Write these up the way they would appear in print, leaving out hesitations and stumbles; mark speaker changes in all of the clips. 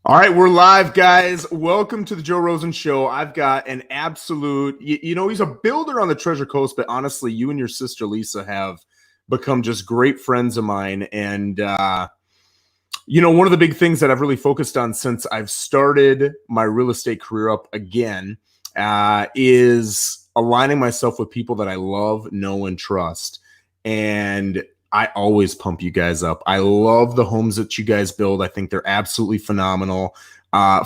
Speaker 1: All right, we're live, guys. Welcome to the Joe Rosen Show. I've got an absolute, he's a builder on the Treasure Coast, but honestly, you and your sister Lisa have become just great friends of mine. And, one of the big things that I've really focused on since I've started my real estate career up again is aligning myself with people that I love, know, and trust. And I always pump you guys up. I love the homes that you guys build. I think they're absolutely phenomenal.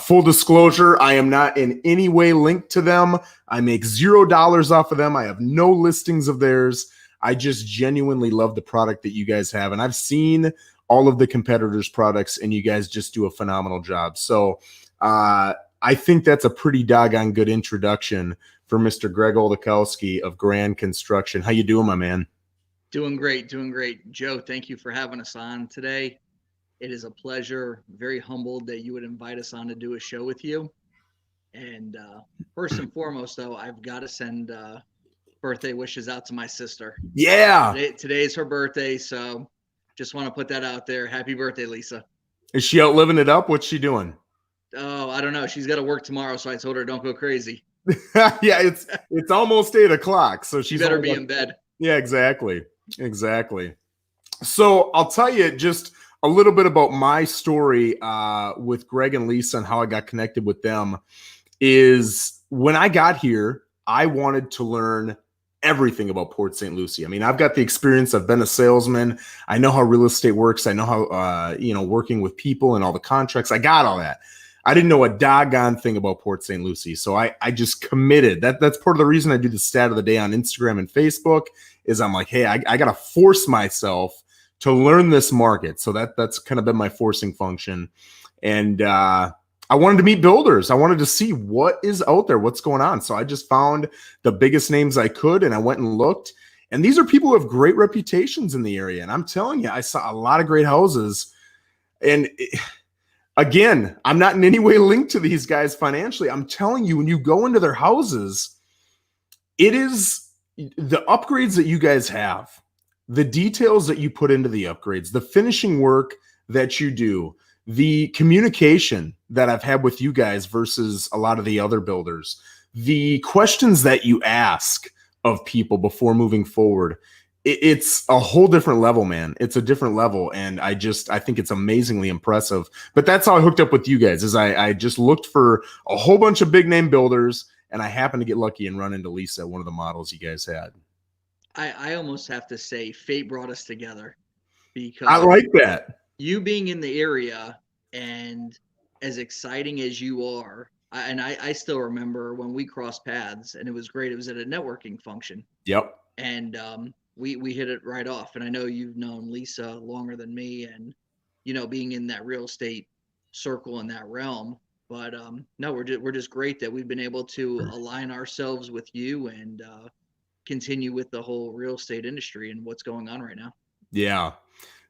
Speaker 1: Full disclosure, I am not in any way linked to them. I make $0 off of them. I have no listings of theirs. I just genuinely love the product that you guys have. And I've seen all of the competitors' products, and you guys just do a phenomenal job. So I think that's a pretty doggone good introduction for Mr. Greg Oldakowski of Grande Construction. How you doing, my man?
Speaker 2: Doing great, doing great. Joe, thank you for having us on today. It is a pleasure. Very humbled that you would invite us on to do a show with you. And first and foremost, though, I've got to send birthday wishes out to my sister.
Speaker 1: Yeah.
Speaker 2: Today is her birthday, so just want to put that out there. Happy birthday, Lisa.
Speaker 1: Is she out living it up? What's she doing?
Speaker 2: Oh, I don't know. She's got to work tomorrow, so I told her don't go crazy.
Speaker 1: Yeah, it's almost 8 o'clock, so
Speaker 2: she better be in bed.
Speaker 1: Yeah, exactly. So I'll tell you just a little bit about my story with Greg and Lisa and how I got connected with them. Is when I got here, I wanted to learn everything about Port St. Lucie. I mean, I've got the experience. I've been a salesman. I know how real estate works. I know how, working with people and all the contracts. I got all that. I didn't know a doggone thing about Port St. Lucie. So I just committed. That's part of the reason I do the stat of the day on Instagram and Facebook is I'm like, hey, I got to force myself to learn this market. So that's kind of been my forcing function. And I wanted to meet builders. I wanted to see what is out there, what's going on. So I just found the biggest names I could, and I went and looked. And these are people who have great reputations in the area. And I'm telling you, I saw a lot of great houses. And again, I'm not in any way linked to these guys financially. I'm telling you, when you go into their houses, it is the upgrades that you guys have, the details that you put into the upgrades, the finishing work that you do, the communication that I've had with you guys versus a lot of the other builders, the questions that you ask of people before moving forward. It's a whole different level, man. It's a different level. And I think it's amazingly impressive. But that's how I hooked up with you guys is I just looked for a whole bunch of big name builders, and I happened to get lucky and run into Lisa, one of the models you guys had.
Speaker 2: I almost have to say fate brought us together because
Speaker 1: I like that.
Speaker 2: You being in the area and as exciting as you are, I still remember when we crossed paths, and it was great. It was at a networking function.
Speaker 1: Yep.
Speaker 2: And we hit it right off. And I know you've known Lisa longer than me, and being in that real estate circle in that realm. But no, we're just great that we've been able to align ourselves with you and continue with the whole real estate industry and what's going on right now.
Speaker 1: Yeah.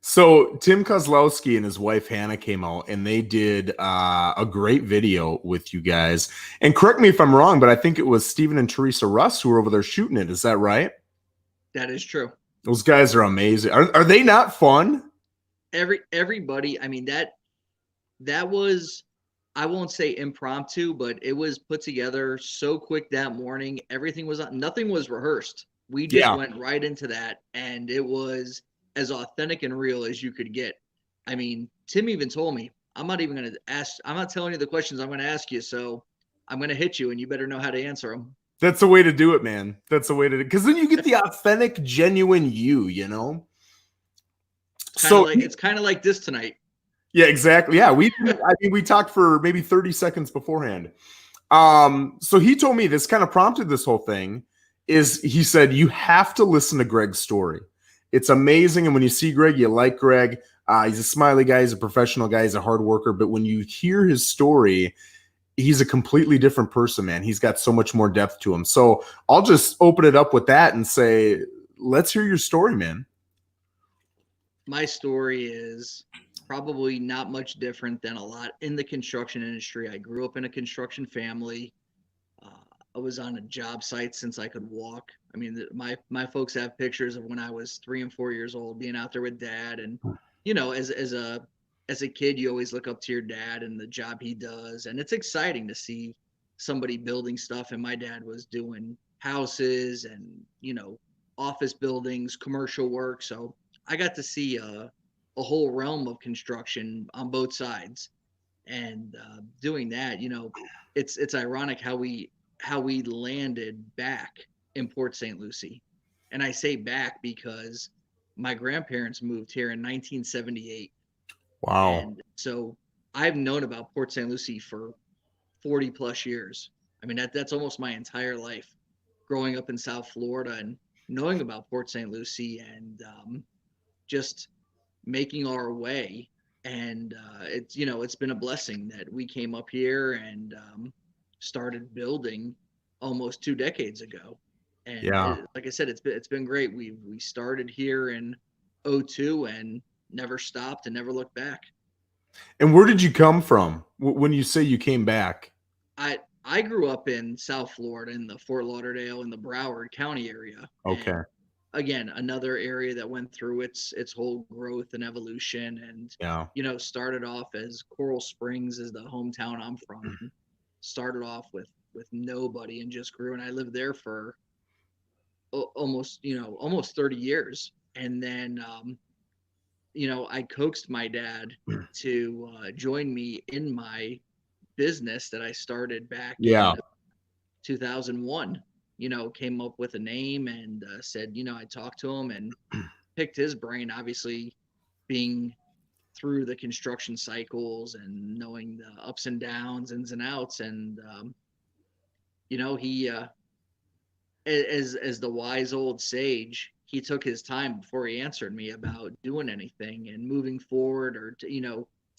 Speaker 1: So Tim Kozlowski and his wife Hannah came out, and they did a great video with you guys. And correct me if I'm wrong, but I think it was Stephen and Teresa Russ who were over there shooting it. Is that right?
Speaker 2: That is true.
Speaker 1: Those guys are amazing. Are they not fun?
Speaker 2: Everybody. I mean, that was, I won't say impromptu, but it was put together so quick that morning. Everything was nothing was rehearsed. We just went right into that, and it was as authentic and real as you could get. I mean, Tim even told me, I'm not telling you the questions I'm going to ask you, so I'm going to hit you, and you better know how to answer them.
Speaker 1: That's the way to do it, man. That's the way to do it. Because then you get the authentic, genuine you.
Speaker 2: It's kind of like this tonight.
Speaker 1: Yeah, exactly. Yeah, we talked for maybe 30 seconds beforehand. So he told me this kind of prompted this whole thing. He said, you have to listen to Greg's story. It's amazing. And when you see Greg, you like Greg. He's a smiley guy. He's a professional guy. He's a hard worker. But when you hear his story, he's a completely different person, man. He's got so much more depth to him. So I'll just open it up with that and say, let's hear your story, man.
Speaker 2: My story is probably not much different than a lot in the construction industry. I grew up in a construction family. I was on a job site since I could walk. I mean, my folks have pictures of when I was 3 and 4 years old, being out there with dad, and as as a kid, you always look up to your dad and the job he does, and it's exciting to see somebody building stuff. And my dad was doing houses and office buildings, commercial work. So I got to see a whole realm of construction on both sides. And doing that, it's ironic how we landed back in Port St. Lucie. And I say back because my grandparents moved here in 1978.
Speaker 1: Wow.
Speaker 2: And so I've known about Port St. Lucie for 40 plus years. I mean, that's almost my entire life growing up in South Florida and knowing about Port St. Lucie and just making our way. And it's been a blessing that we came up here and started building almost 2 decades ago. And
Speaker 1: Yeah.
Speaker 2: like I said, it's been great. We started here in '02 and never stopped and never looked back.
Speaker 1: And where did you come from when you say you came back?
Speaker 2: I grew up in South Florida in the Fort Lauderdale and the Broward County area, and
Speaker 1: Okay.
Speaker 2: again another area that went through its whole growth and evolution, and
Speaker 1: Yeah.
Speaker 2: started off as Coral Springs is the hometown I'm from, and started off with nobody and just grew. And I lived there for almost 30 years, and then I coaxed my dad to join me in my business that I started back
Speaker 1: Yeah.
Speaker 2: in 2001. Came up with a name and said, I talked to him and picked his brain, obviously being through the construction cycles and knowing the ups and downs, ins and outs. And, he, as the wise old sage, he took his time before he answered me about doing anything and moving forward or,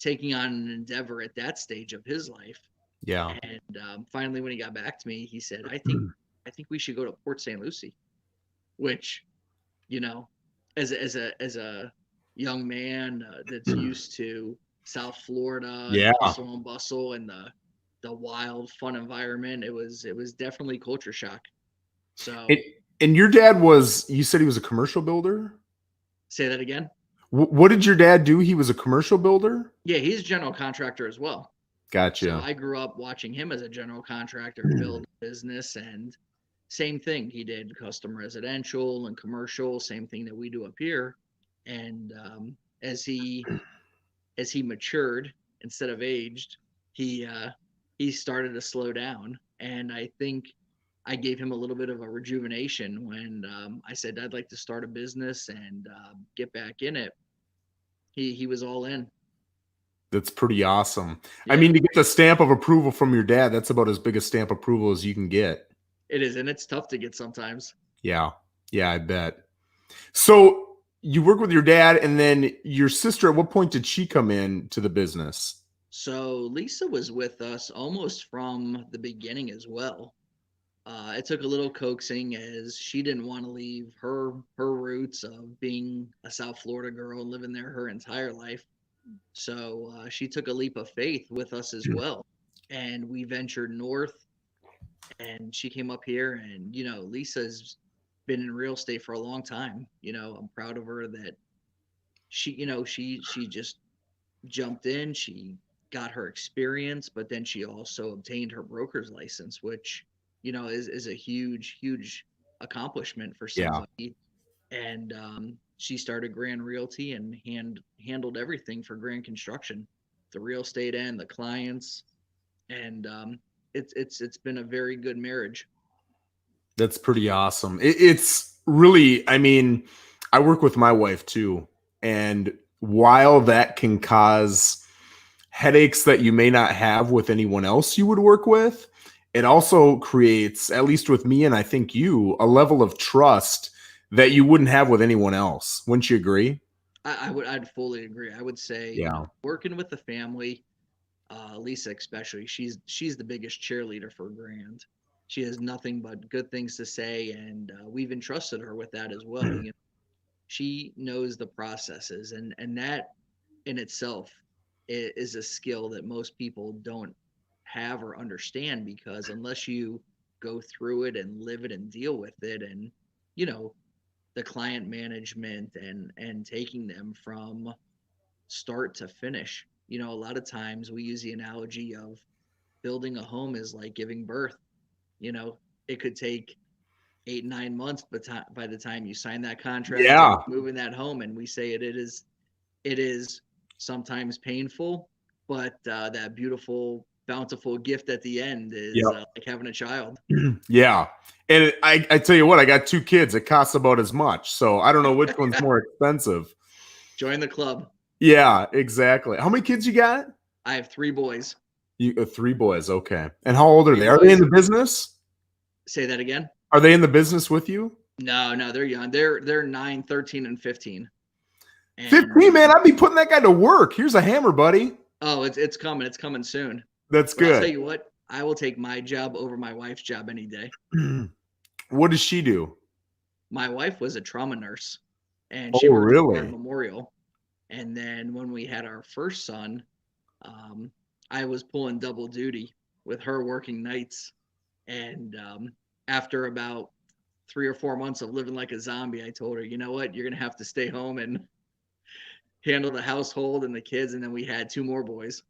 Speaker 2: taking on an endeavor at that stage of his life.
Speaker 1: Yeah.
Speaker 2: And finally, when he got back to me, he said, "I think we should go to Port St. Lucie," which, you know, as a young man that's used to South Florida and
Speaker 1: Yeah.
Speaker 2: the hustle and bustle and the wild, fun environment, it was definitely culture shock.
Speaker 1: And,
Speaker 2: So
Speaker 1: and your dad was, you said he was a commercial builder?
Speaker 2: say that again.
Speaker 1: What did your dad do? He was a commercial builder?
Speaker 2: Yeah, he's a general contractor as well. So
Speaker 1: Gotcha.
Speaker 2: I grew up watching him as a general contractor build a business, and same thing. He did custom residential and commercial, same thing that we do up here. And as he matured instead of aged, he uh, he started to slow down. And I think I gave him a little bit of a rejuvenation when I said I'd like to start a business and get back in it. He was all in.
Speaker 1: That's pretty awesome. I
Speaker 2: Yeah,
Speaker 1: mean, to get the stamp of approval from your dad, that's about as big a stamp approval as you can get.
Speaker 2: it is, and it's tough to get sometimes.
Speaker 1: Yeah. Yeah, I bet. So you work with your dad, and then your sister, at what point did she come in to the business?
Speaker 2: So Lisa was with us almost from the beginning as well. It took a little coaxing as she didn't want to leave her roots of being a South Florida girl and living there her entire life. So she took a leap of faith with us as well, and we ventured north. And she came up here, and Lisa's been in real estate for a long time. I'm proud of her that she just jumped in. She got her experience, but then she also obtained her broker's license, which is a huge, huge accomplishment for
Speaker 1: Yeah.
Speaker 2: somebody. And she started Grand Realty and handled everything for Grand Construction, the real estate end, the clients, and it's been a very good marriage.
Speaker 1: That's pretty awesome. It's really, I mean, I work with my wife too. And while that can cause headaches that you may not have with anyone else you would work with, it also creates, at least with me and I think you, a level of trust that you wouldn't have with anyone else. Wouldn't you agree?
Speaker 2: I'd fully agree. I would say
Speaker 1: Yeah.
Speaker 2: working with the family, Lisa especially, she's the biggest cheerleader for Grand. She has nothing but good things to say, and we've entrusted her with that as well. She knows the processes, and that in itself is a skill that most people don't have or understand, because unless you go through it and live it and deal with it, and you know the client management and taking them from start to finish. You know, a lot of times we use the analogy of building a home is like giving birth. You know, it could take 8, 9 months, but by the time you sign that contract and
Speaker 1: Yeah.
Speaker 2: move in that home, and we say it is sometimes painful, but that beautiful, bountiful gift at the end is
Speaker 1: Yep.
Speaker 2: like having a child.
Speaker 1: Yeah. And I tell you what, I got 2 kids. It costs about as much. So I don't know which one's more expensive.
Speaker 2: Join the club.
Speaker 1: Yeah, exactly. How many kids you got?
Speaker 2: I have 3 boys.
Speaker 1: You 3 boys. Okay. And how old are
Speaker 2: Three
Speaker 1: they? Are they in
Speaker 2: boys.
Speaker 1: the business?
Speaker 2: Say that again.
Speaker 1: Are they in the business with you?
Speaker 2: No, no, they're young. They're 9, 13, and 15. And
Speaker 1: 15, man. I'd be putting that guy to work. Here's a hammer, buddy.
Speaker 2: oh, it's coming. It's coming soon.
Speaker 1: That's
Speaker 2: But I'll tell
Speaker 1: good.
Speaker 2: you what, I will take my job over my wife's job any day.
Speaker 1: What does she do?
Speaker 2: My wife was a trauma nurse, and she
Speaker 1: Oh,
Speaker 2: worked for Martin
Speaker 1: really?
Speaker 2: Memorial. And then when we had our first son, um, I was pulling double duty with her working nights. And after about 3 or 4 months of living like a zombie, I told her, you know what, you're gonna have to stay home and handle the household and the kids. And then we had 2 more boys.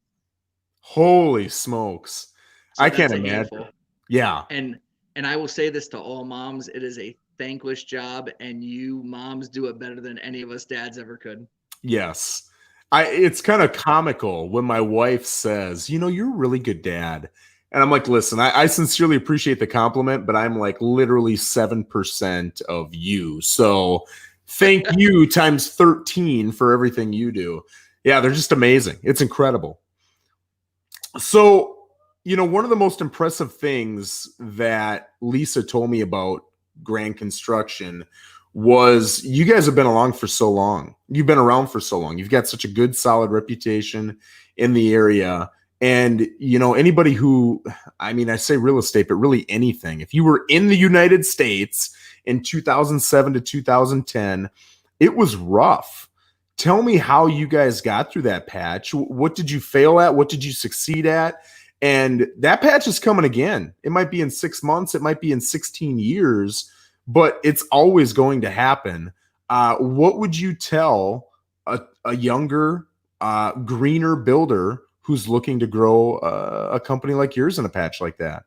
Speaker 1: Holy smokes.
Speaker 2: So
Speaker 1: I can't
Speaker 2: that's a
Speaker 1: imagine.
Speaker 2: handful.
Speaker 1: Yeah.
Speaker 2: And I will say this to all moms, it is a thankless job, and you moms do it better than any of us dads ever could.
Speaker 1: Yes. It's kind of comical when my wife says, you're a really good dad. And I'm like, listen, I sincerely appreciate the compliment, but I'm like literally 7% of you. So thank you times 13 for everything you do. Yeah, they're just amazing. It's incredible. So, one of the most impressive things that Lisa told me about Grand Construction was you guys have been along for so long. You've been around for so long. You've got such a good, solid reputation in the area. And, anybody who, I say real estate, but really anything, if you were in the United States in 2007 to 2010, it was rough. Tell me how you guys got through that patch. What did you fail at? What did you succeed at? And that patch is coming again. It might be in 6 months. It might be in 16 years, but it's always going to happen. What would you tell a younger, greener builder who's looking to grow a company like yours in a patch like that?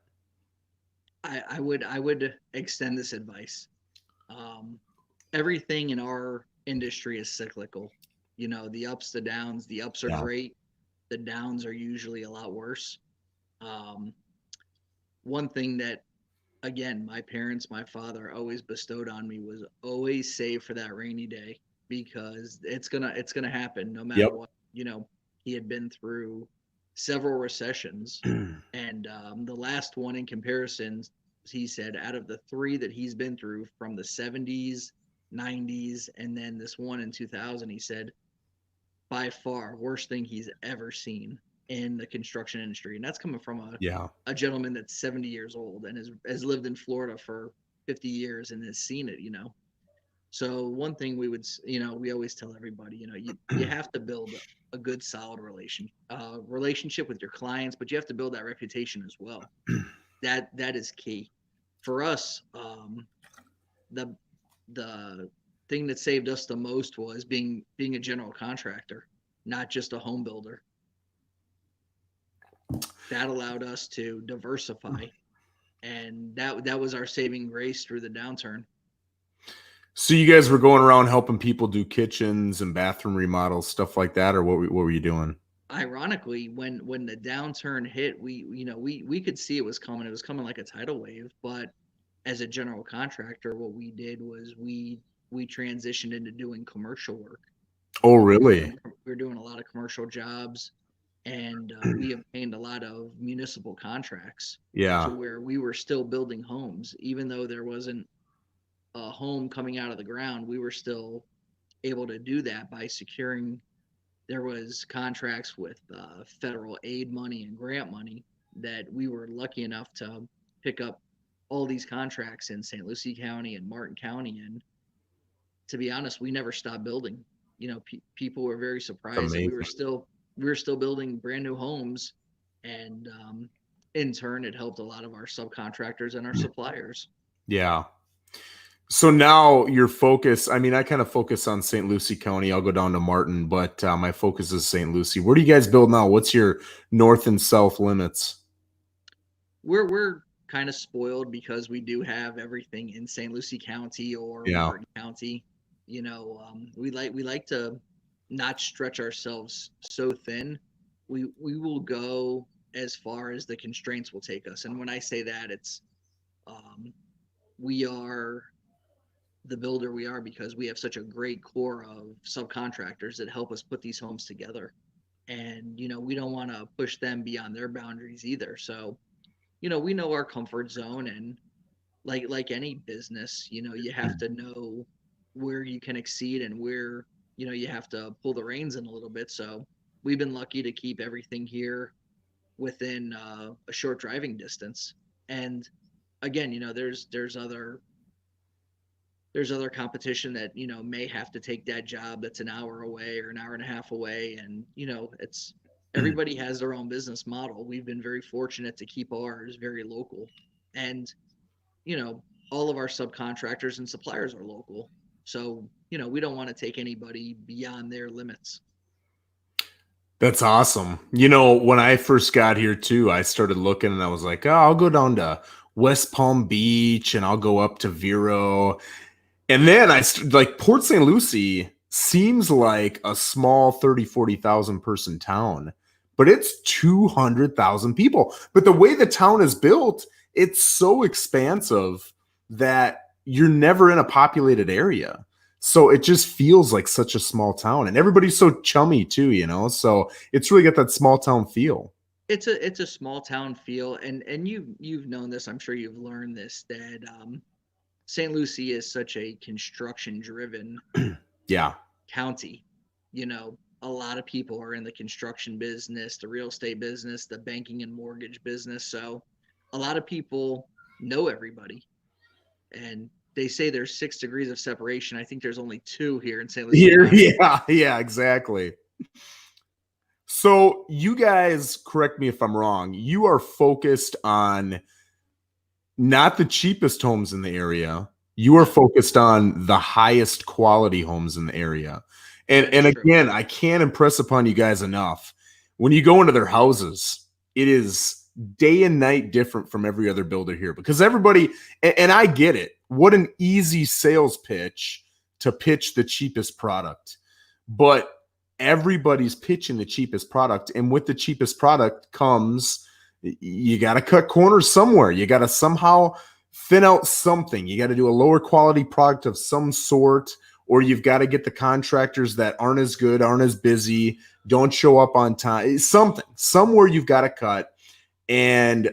Speaker 2: I would extend this advice. Everything in our industry is cyclical. You know, the ups, the downs. The ups are
Speaker 1: Yeah.
Speaker 2: great. The downs are usually a lot worse. Um, One thing that, again, my parents, my father always bestowed on me was always save for that rainy day, because it's gonna happen no matter
Speaker 1: Yep.
Speaker 2: what. You know, he had been through several recessions, and the last one in comparison, he said, out of the three that he's been through from the 70s, 90s, and then this one in 2000, he said, by far worst thing he's ever seen in the construction industry. And that's coming from
Speaker 1: Yeah.
Speaker 2: a gentleman that's 70 years old and has lived in Florida for 50 years and has seen it, you know. So one thing we always tell everybody, you have to build a good, solid relationship with your clients, but you have to build that reputation as well. That is key for us. The the thing that saved us the most was being a general contractor, not just a home builder. That allowed us to diversify, and that was our saving grace through the downturn.
Speaker 1: So you guys were going around helping people do kitchens and bathroom remodels, stuff like that, or what were you doing?
Speaker 2: Ironically, when the downturn hit, we could see it was coming. It was coming like a tidal wave. But as a general contractor, what we did was we transitioned into doing commercial work.
Speaker 1: Oh,
Speaker 2: We were
Speaker 1: really?
Speaker 2: doing we were doing a lot of commercial jobs, and we obtained a lot of municipal contracts to
Speaker 1: Yeah.
Speaker 2: where we were still building homes, even though there wasn't a home coming out of the ground. We were still able to do that by securing. There was contracts with federal aid money and grant money that we were lucky enough to pick up all these contracts in St. Lucie County and Martin County. And to be honest, we never stopped building. You know, people were very
Speaker 1: It's
Speaker 2: surprised that we were
Speaker 1: amazing.
Speaker 2: still building brand new homes, and in turn, it helped a lot of our subcontractors and our suppliers.
Speaker 1: Yeah. So now your focus, I mean, I kind of focus on St. Lucie County. I'll go down to Martin, but my focus is St. Lucie. Where do you guys build now? What's your north and south limits?
Speaker 2: We're kind of spoiled because we do have everything in St. Lucie County or
Speaker 1: Yeah.
Speaker 2: Martin County. We like to not stretch ourselves so thin. We will go as far as the constraints will take us. And when I say that, it's um, we are the builder we are because we have such a great core of subcontractors that help us put these homes together. And we don't want to push them beyond their boundaries either. So we know our comfort zone, and like any business, you have to know where you can exceed and where you have to pull the reins in a little bit. So we've been lucky to keep everything here within a short driving distance. And again, there's other competition that may have to take that job that's an hour away or an hour and a half away, and it's everybody has their own business model. We've been very fortunate to keep ours very local, and all of our subcontractors and suppliers are local. So we don't want to take anybody beyond their limits.
Speaker 1: That's awesome. You know, when I first got here too, I started looking and I was like, oh, I'll go down to West Palm Beach and I'll go up to Vero. And then like Port St. Lucie seems like a small 30, 40,000 person town, but it's 200,000 people. But the way the town is built, it's so expansive that you're never in a populated area. So it just feels like such a small town, and everybody's so chummy too, you know? So it's really got that small town feel.
Speaker 2: It's a small town feel, and you've known this. I'm sure you've learned this, that St. Lucie is such a construction driven
Speaker 1: Yeah.
Speaker 2: county. A lot of people are in the construction business, the real estate business, the banking and mortgage business. So a lot of people know everybody. And they say there's 6 degrees of separation. I think there's only two here in St. Lucie
Speaker 1: Here,
Speaker 2: County.
Speaker 1: yeah, yeah, exactly. So you guys, correct me if I'm wrong, you are focused on not the cheapest homes in the area. You are
Speaker 2: No,
Speaker 1: focused on the highest quality homes in the area. And
Speaker 2: that is
Speaker 1: and
Speaker 2: true.
Speaker 1: again, I can't impress upon you guys enough. When you go into their houses, it is day and night different from every other builder here because everybody, and I get it. What an easy sales pitch to pitch the cheapest product. But everybody's pitching the cheapest product. And with the cheapest product comes you got to cut corners somewhere. You got to somehow thin out something. You got to do a lower quality product of some sort, or you've got to get the contractors that aren't as good, aren't as busy, don't show up on time. Something, somewhere you've got to cut. And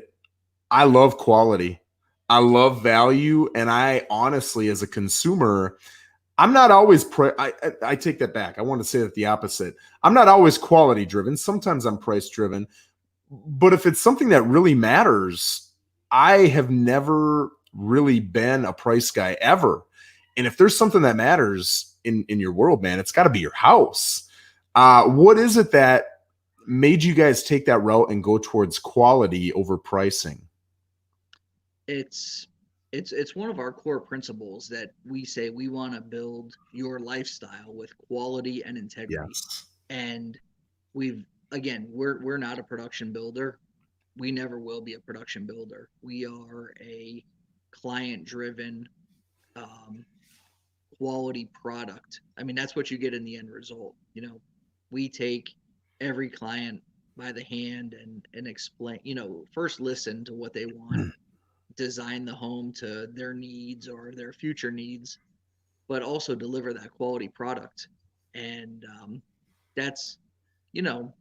Speaker 1: I love quality. I love value. And I honestly, as a consumer, I'm not always I take that back. I want to say that the opposite. I'm not always quality driven. Sometimes I'm price driven. But if it's something that really matters, I have never really been a price guy ever. And if there's something that matters in your world, man, it's got to be your house. What is it that made you guys take that route and go towards quality over pricing?
Speaker 2: It's it's one of our core principles that we say we want to build your lifestyle with quality and integrity.
Speaker 1: Yes.
Speaker 2: And we've again, we're not a production builder. We never will be a production builder. We are a client driven um, quality product. I mean, that's what you get in the end result. We take every client by the hand and explain, first listen to what they want, design the home to their needs or their future needs, but also deliver that quality product. And that's, you know,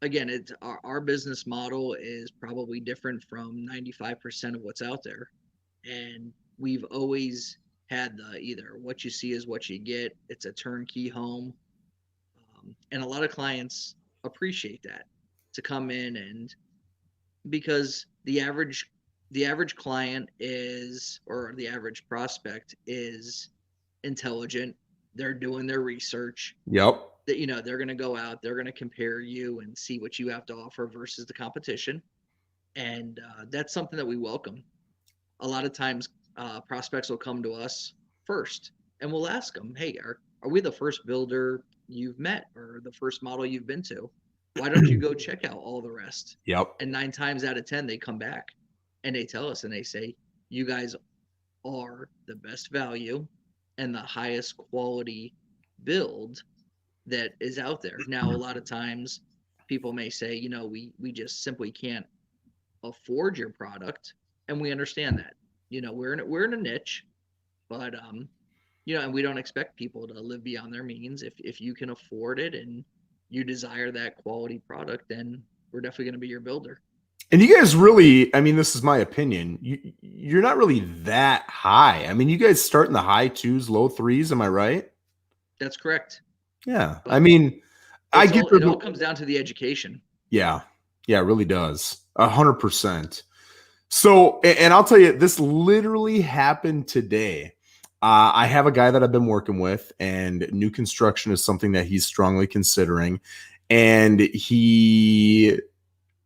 Speaker 2: again, it's our business model is probably different from 95% of what's out there. And we've always had the either what you see is what you get. It's a turnkey home. And a lot of clients appreciate that, to come in, and because the average client is, or the average prospect is intelligent. They're doing their research.
Speaker 1: Yep.
Speaker 2: That they're going to go out, they're going to compare you and see what you have to offer versus the competition. And that's something that we welcome. A lot of times prospects will come to us first, and we'll ask them, "Hey, are we the first builder you've met, or the first model you've been to? Why don't you go check out all the rest?"
Speaker 1: Yep.
Speaker 2: And 9 times out of 10, they come back and they tell us and they say, "You guys are the best value and the highest quality build that is out there." Now, a lot of times people may say, we just simply can't afford your product, and we understand that. We're in a niche, but and we don't expect people to live beyond their means. If you can afford it and you desire that quality product, then we're definitely going to be your builder.
Speaker 1: And you guys really, I mean, this is my opinion. You're not really that high. I mean, you guys start in the high twos, low threes. Am I right?
Speaker 2: That's correct.
Speaker 1: Yeah. I
Speaker 2: But
Speaker 1: mean, I get
Speaker 2: it all comes down to the education.
Speaker 1: yeah. Yeah, it really does. 100%. So, and I'll tell you, this literally happened today. I have a guy that I've been working with, and new construction is something that he's strongly considering. And he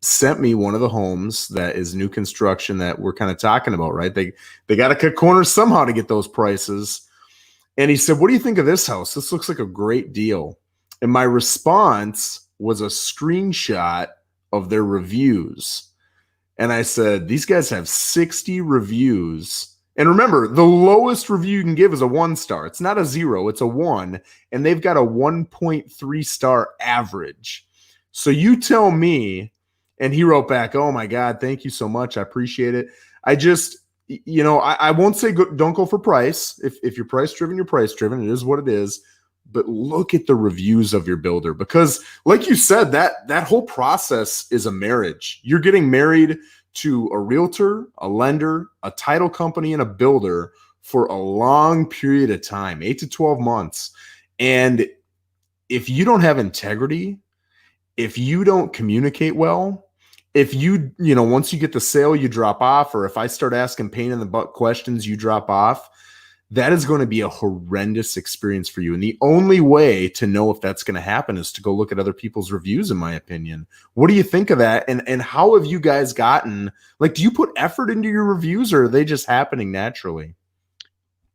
Speaker 1: sent me one of the homes that is new construction that we're kind of talking about, right? They got to cut corners somehow to get those prices. And he said, "What do you think of this house? This looks like a great deal." And my response was a screenshot of their reviews. And I said, "These guys have 60 reviews." And remember, the lowest review you can give is a 1 star. It's not a 0, it's a 1. And they've got a 1.3 star average. So you tell me. And he wrote back, "Oh my God, thank you so much. I appreciate it. I just, I won't say don't go for price. If you're price driven, you're price driven. It is what it is. But look at the reviews of your builder, because like you said, that whole process is a marriage. You're getting married to a realtor, a lender, a title company, and a builder for a long period of time, 8 to 12 months. And if you don't have integrity, if you don't communicate well, if once you get the sale, you drop off, or if I start asking pain in the butt questions, you drop off, that is going to be a horrendous experience for you. And the only way to know if that's going to happen is to go look at other people's reviews, in my opinion. What do you think of that? And how have you guys gotten, do you put effort into your reviews, or are they just happening naturally?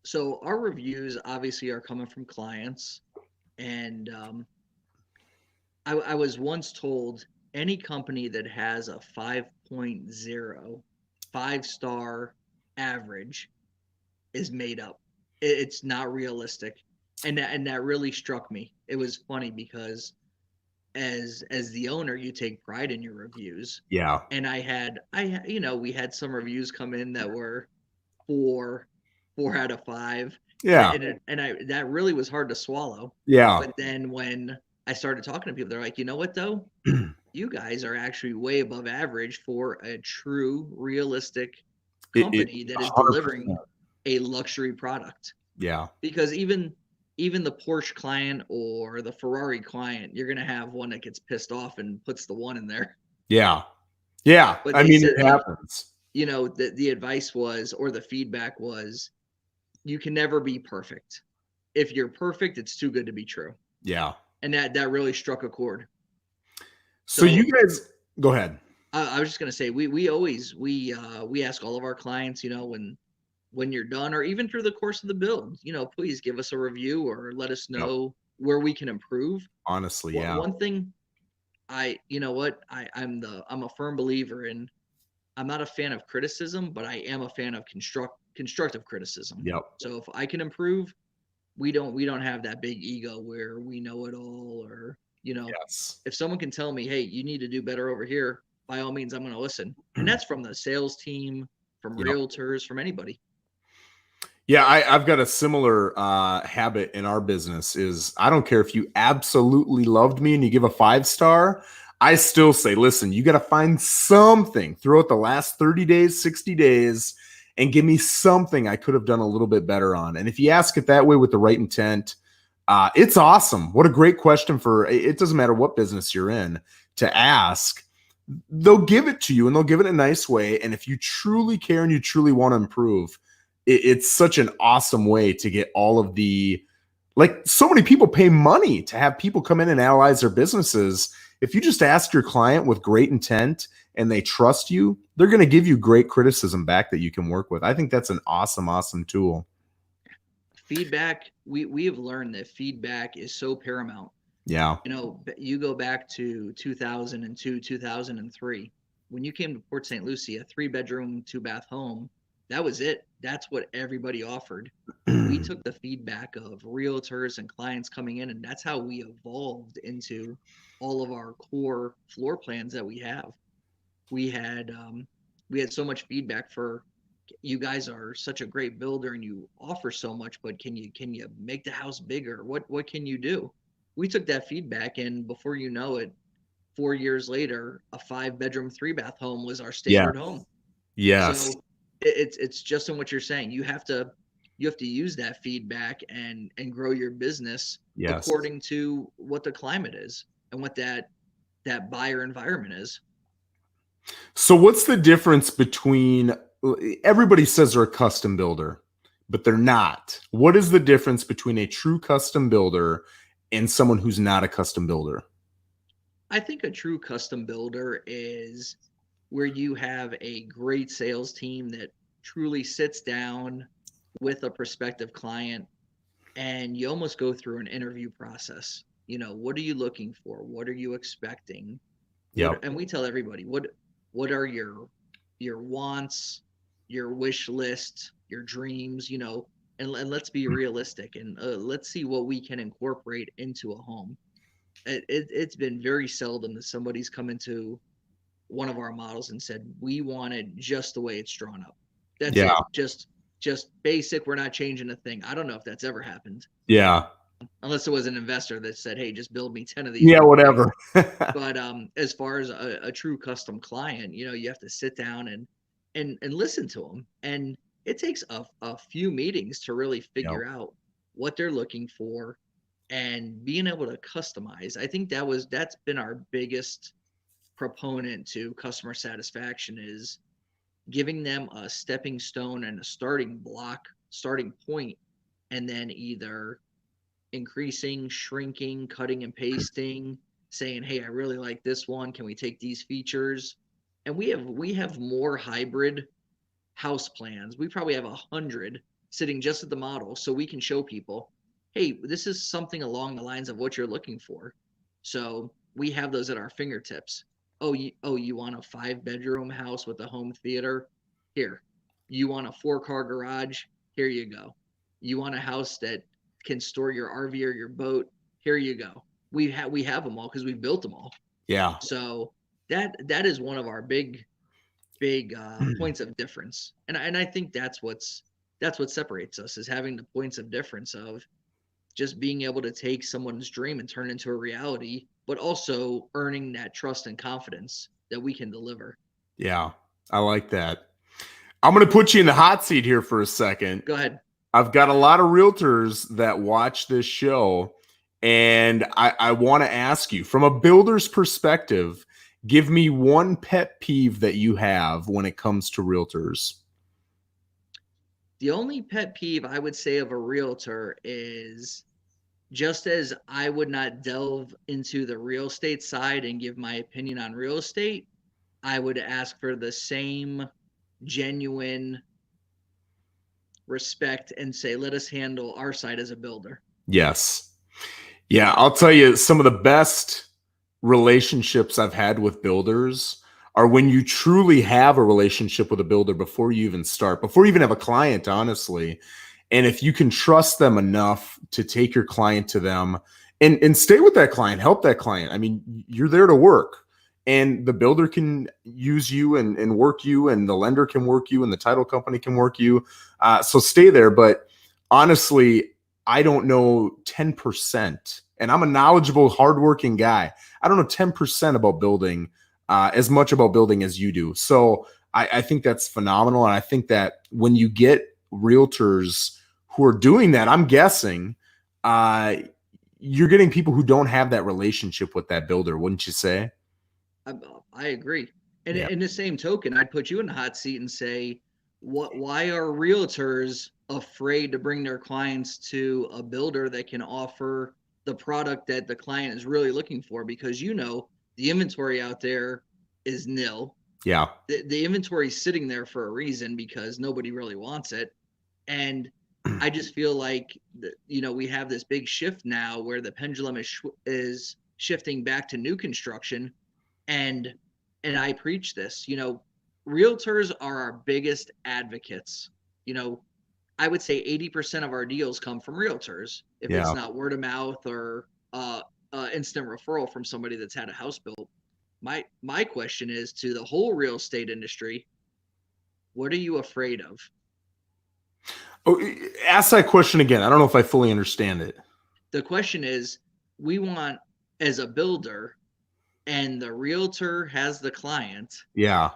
Speaker 2: So our reviews obviously are coming from clients. And I was once told any company that has a 5.0 5-star average is made up. It's not realistic. And that really struck me. It was funny because as the owner, you take pride in your reviews.
Speaker 1: Yeah.
Speaker 2: And we had some reviews come in that were 4 out of 5.
Speaker 1: Yeah.
Speaker 2: That really was hard to swallow.
Speaker 1: Yeah.
Speaker 2: But then when I started talking to people, they're like, "You know what though? You guys are actually way above average for a true, realistic company that is delivering a luxury product."
Speaker 1: Yeah.
Speaker 2: Because even the Porsche client or the Ferrari client, you're gonna have one that gets pissed off and puts the 1 in there.
Speaker 1: Yeah. Yeah.
Speaker 2: But
Speaker 1: I mean, it happens.
Speaker 2: The advice was, or the feedback was, you can never be perfect. If you're perfect, it's too good to be true.
Speaker 1: Yeah.
Speaker 2: And that really struck a chord.
Speaker 1: So you guys, go ahead.
Speaker 2: I was just gonna say, we always ask all of our clients, when you're done, or even through the course of the build, please give us a review or let us know where we can improve.
Speaker 1: Honestly, yeah.
Speaker 2: One thing, I'm a firm believer in. I'm not a fan of criticism, but I am a fan of constructive criticism.
Speaker 1: Yep.
Speaker 2: So if I can improve, we don't have that big ego where we know it all, or
Speaker 1: Yes.
Speaker 2: if someone can tell me, "Hey, you need to do better over here," by all means, I'm going to listen. And that's from the sales team, from realtors, from anybody.
Speaker 1: Yeah, I've got a similar habit in our business. Is I don't care if you absolutely loved me and you give a 5-star, I still say, listen, you got to find something throughout the last 30 days, 60 days, and give me something I could have done a little bit better on. And if you ask it that way with the right intent, it's awesome. What a great question it doesn't matter what business you're in to ask. They'll give it to you, and they'll give it in a nice way. And if you truly care and you truly want to improve, it's such an awesome way to get all of so many people pay money to have people come in and analyze their businesses. If you just ask your client with great intent and they trust you, they're going to give you great criticism back that you can work with. I think that's an awesome tool.
Speaker 2: Feedback, we have learned that feedback is so paramount.
Speaker 1: Yeah.
Speaker 2: You go back to 2002, 2003, when you came to Port St. Lucie, a 3-bedroom, 2-bath home, that was it. That's what everybody offered. We took the feedback of realtors and clients coming in, and that's how we evolved into all of our core floor plans that we have. We had we had so much feedback for, you guys are such a great builder and you offer so much, but can you make the house bigger? What can you do? We took that feedback, and before you know it, 4 years later, a 5-bedroom, 3-bath home was our
Speaker 1: Yeah.
Speaker 2: standard home.
Speaker 1: Yes.
Speaker 2: So it's just in what you're saying. You have to use that feedback and grow your business
Speaker 1: Yes.
Speaker 2: according to what the climate is and what that buyer environment is.
Speaker 1: So what's the difference between, everybody says they're a custom builder, but they're not. What is the difference between a true custom builder and someone who's not a custom builder?
Speaker 2: I think a true custom builder is where you have a great sales team that truly sits down with a prospective client, and you almost go through an interview process. What are you looking for? What are you expecting?
Speaker 1: Yep.
Speaker 2: And we tell everybody what are your wants, your wish list, your dreams, and let's be realistic, and let's see what we can incorporate into a home. It's been very seldom that somebody's come into one of our models and said, we want it just the way it's drawn up. That's
Speaker 1: Yeah.
Speaker 2: it. Just basic. We're not changing a thing. I don't know if that's ever happened,
Speaker 1: Yeah.
Speaker 2: unless it was an investor that said, hey, just build me 10 of these.
Speaker 1: Yeah, whatever.
Speaker 2: But as far as a true custom client, you have to sit down and listen to them. And it takes a few meetings to really figure out what they're looking for and being able to customize. I think that's been our biggest proponent to customer satisfaction, is giving them a stepping stone and a starting point, and then either increasing, shrinking, cutting and pasting, saying, hey, I really like this one, can we take these features? And we have more hybrid house plans. We probably have 100 sitting just at the model, so we can show people, hey, this is something along the lines of what you're looking for. So we have those at our fingertips. You want a 5-bedroom house with a home theater? Here. You want a 4-car garage? Here you go. You want a house that can store your RV or your boat? Here you go. We have them all because we built them all.
Speaker 1: Yeah.
Speaker 2: So that is one of our big points of difference, and I think that's what separates us, is having the points of difference of just being able to take someone's dream and turn it into a reality, but also earning that trust and confidence that we can deliver.
Speaker 1: Yeah. I like that. I'm going to put you in the hot seat here for a second.
Speaker 2: Go ahead.
Speaker 1: I've got a lot of realtors that watch this show, and I want to ask you, from a builder's perspective, give me one pet peeve that you have when it comes to realtors.
Speaker 2: The only pet peeve I would say of a realtor is, just as I would not delve into the real estate side and give my opinion on real estate, I would ask for the same genuine respect and say, let us handle our side as a builder.
Speaker 1: Yes. Yeah, I'll tell you, some of the best relationships I've had with builders are when you truly have a relationship with a builder before you even start, before you even have a client, honestly. And if you can trust them enough to take your client to them and stay with that client, help that client. I mean, you're there to work, and the builder can use you and work you, and the lender can work you, and the title company can work you. So stay there. But honestly, I don't know 10%, and I'm a knowledgeable, hardworking guy. I don't know 10% about building, as much about building as you do. So I think that's phenomenal. And I think that when you get realtors who are doing that, I'm guessing you're getting people who don't have that relationship with that builder, wouldn't you say?
Speaker 2: I agree. And
Speaker 1: Yeah.
Speaker 2: in the same token, I'd put you in the hot seat and say, why are realtors afraid to bring their clients to a builder that can offer the product that the client is really looking for? Because the inventory out there is nil.
Speaker 1: Yeah.
Speaker 2: The inventory is sitting there for a reason because nobody really wants it. And I just feel like, we have this big shift now where the pendulum is shifting back to new construction. And I preach this, realtors are our biggest advocates. I would say 80% of our deals come from realtors. If
Speaker 1: Yeah.
Speaker 2: it's not word of mouth or instant referral from somebody that's had a house built. My question is to the whole real estate industry: what are you afraid of?
Speaker 1: Oh, ask that question again. I don't know if I fully understand it.
Speaker 2: The question is, we want, as a builder, and the realtor has the client,
Speaker 1: Yeah.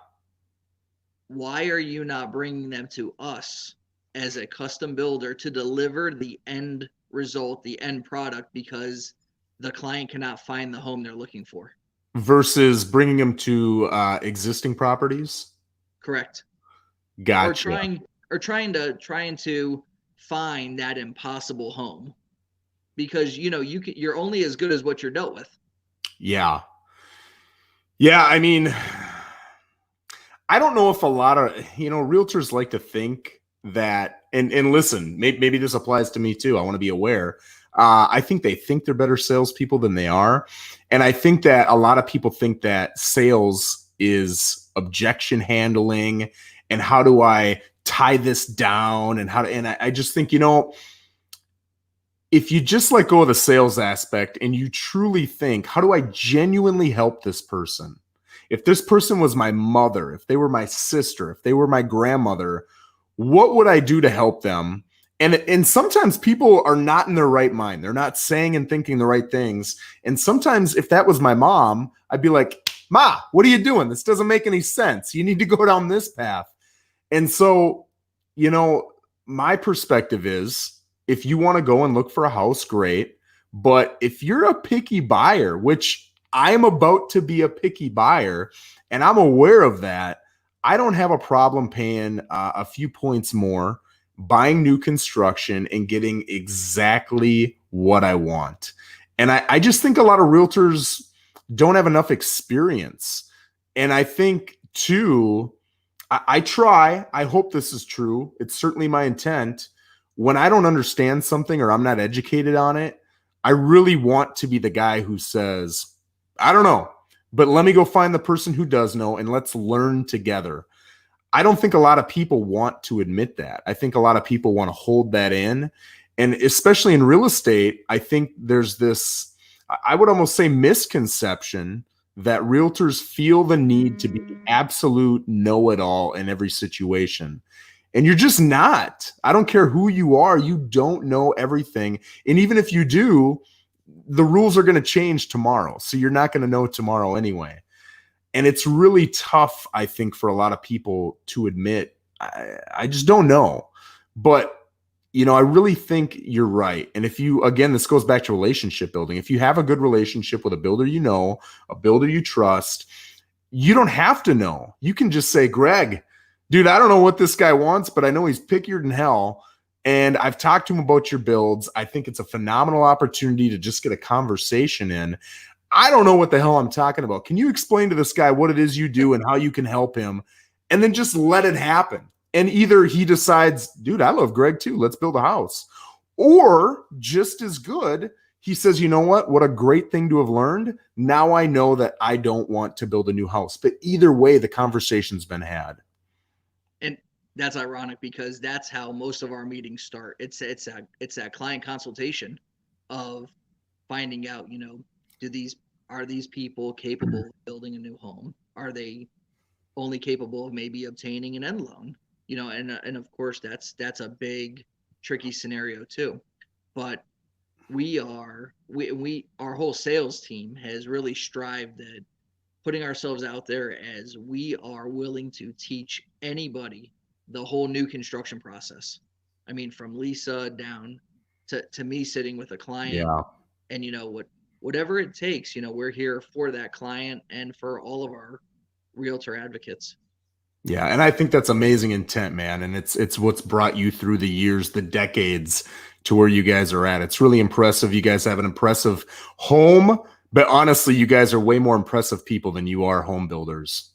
Speaker 2: why are you not bringing them to us as a custom builder to deliver the end result, the end product, because the client cannot find the home they're looking for?
Speaker 1: Versus bringing them to existing properties.
Speaker 2: Correct. Or
Speaker 1: Gotcha.
Speaker 2: trying to find that impossible home, because you're only as good as what you're dealt with.
Speaker 1: Yeah. Yeah. I mean, I don't know if a lot of, realtors like to think that, and listen, maybe this applies to me too. I want to be aware. I think they think they're better salespeople than they are. And I think that a lot of people think that sales is objection handling and how do I tie this down and I just think, if you just let go of the sales aspect and you truly think, how do I genuinely help this person? If this person was my mother, if they were my sister, if they were my grandmother, what would I do to help them? And sometimes people are not in their right mind. They're not saying and thinking the right things. And sometimes if that was my mom, I'd be like, Ma, what are you doing? This doesn't make any sense. You need to go down this path. And so, my perspective is if you want to go and look for a house, great. But if you're a picky buyer, which I'm about to be a picky buyer, and I'm aware of that, I don't have a problem paying a few points more, buying new construction, and getting exactly what I want. And I just think a lot of realtors don't have enough experience. And I think, too, I try. I hope this is true. It's certainly my intent. When I don't understand something or I'm not educated on it, I really want to be the guy who says, I don't know, but let me go find the person who does know and let's learn together. I don't think a lot of people want to admit that. I think a lot of people want to hold that in. And especially in real estate, I think there's this, I would almost say, misconception that realtors feel the need to be absolute know-it-all in every situation. And you're just not. I don't care who you are. You don't know everything. And even if you do, the rules are going to change tomorrow. So you're not going to know tomorrow anyway. And it's really tough, I think, for a lot of people to admit, I just don't know. But, I really think you're right. And if you, again, this goes back to relationship building. If you have a good relationship with a builder a builder you trust, you don't have to know. You can just say, Greg, dude, I don't know what this guy wants, but I know he's pickier than hell. And I've talked to him about your builds. I think it's a phenomenal opportunity to just get a conversation in. I don't know what the hell I'm talking about. Can you explain to this guy what it is you do and how you can help him? And then just let it happen. And either he decides, dude, I love Greg too. Let's build a house. Or just as good, he says, you know what? What a great thing to have learned. Now I know that I don't want to build a new house. But either way, the conversation's been had.
Speaker 2: And that's ironic because that's how most of our meetings start. It's that client consultation of finding out, are these people capable of building a new home? Are they only capable of maybe obtaining an end loan? And of course that's a big tricky scenario too. But we our whole sales team has really strived at putting ourselves out there as we are willing to teach anybody the whole new construction process. I mean, from Lisa down to me sitting with a client,
Speaker 1: Yeah.
Speaker 2: and whatever it takes, we're here for that client and for all of our realtor advocates.
Speaker 1: Yeah, and I think that's amazing intent, man. And it's what's brought you through the years, the decades to where you guys are at. It's really impressive. You guys have an impressive home, but honestly, you guys are way more impressive people than you are home builders.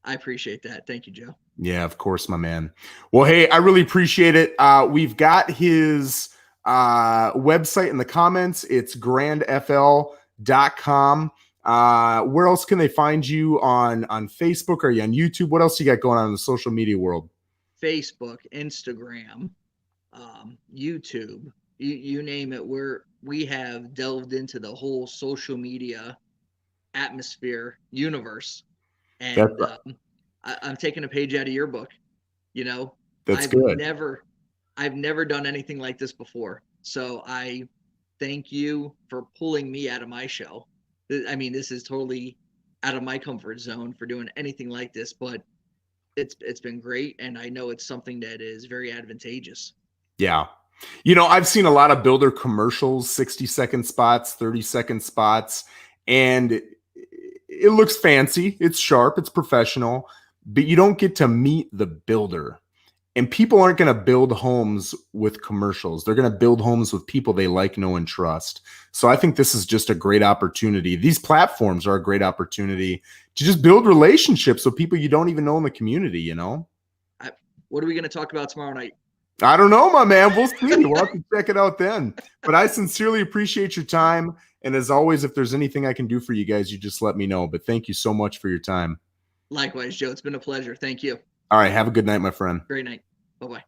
Speaker 2: I appreciate that. Thank you, Joe.
Speaker 1: Yeah, of course, my man. Well, hey, I really appreciate it. We've got his website in the comments. It's grandefl.com. Where else can they find you on Facebook? Are you on YouTube? What else you got going on in the social media world?
Speaker 2: Facebook, Instagram, YouTube, you name it. We have delved into the whole social media atmosphere universe,
Speaker 1: That's
Speaker 2: and I'm taking a page out of your book. You know,
Speaker 1: that's
Speaker 2: I've
Speaker 1: good.
Speaker 2: never I've never done anything like this before. So I thank you for pulling me out of my shell. I mean, this is totally out of my comfort zone for doing anything like this, but it's been great, and I know it's something that is very advantageous.
Speaker 1: Yeah. You know, I've seen a lot of builder commercials, 60-second spots, 30-second spots, and it looks fancy, it's sharp, it's professional, but you don't get to meet the builder. And people aren't going to build homes with commercials. They're going to build homes with people they like, know, and trust. So I think this is just a great opportunity. These platforms are a great opportunity to just build relationships with people you don't even know in the community, you know?
Speaker 2: What are we going to talk about tomorrow night?
Speaker 1: I don't know, my man. We'll see. We'll have to check it out then. But I sincerely appreciate your time. And as always, if there's anything I can do for you guys, you just let me know. But thank you so much for your time.
Speaker 2: Likewise, Joe. It's been a pleasure. Thank you.
Speaker 1: All right. Have a good night, my friend.
Speaker 2: Great night. Bye-bye.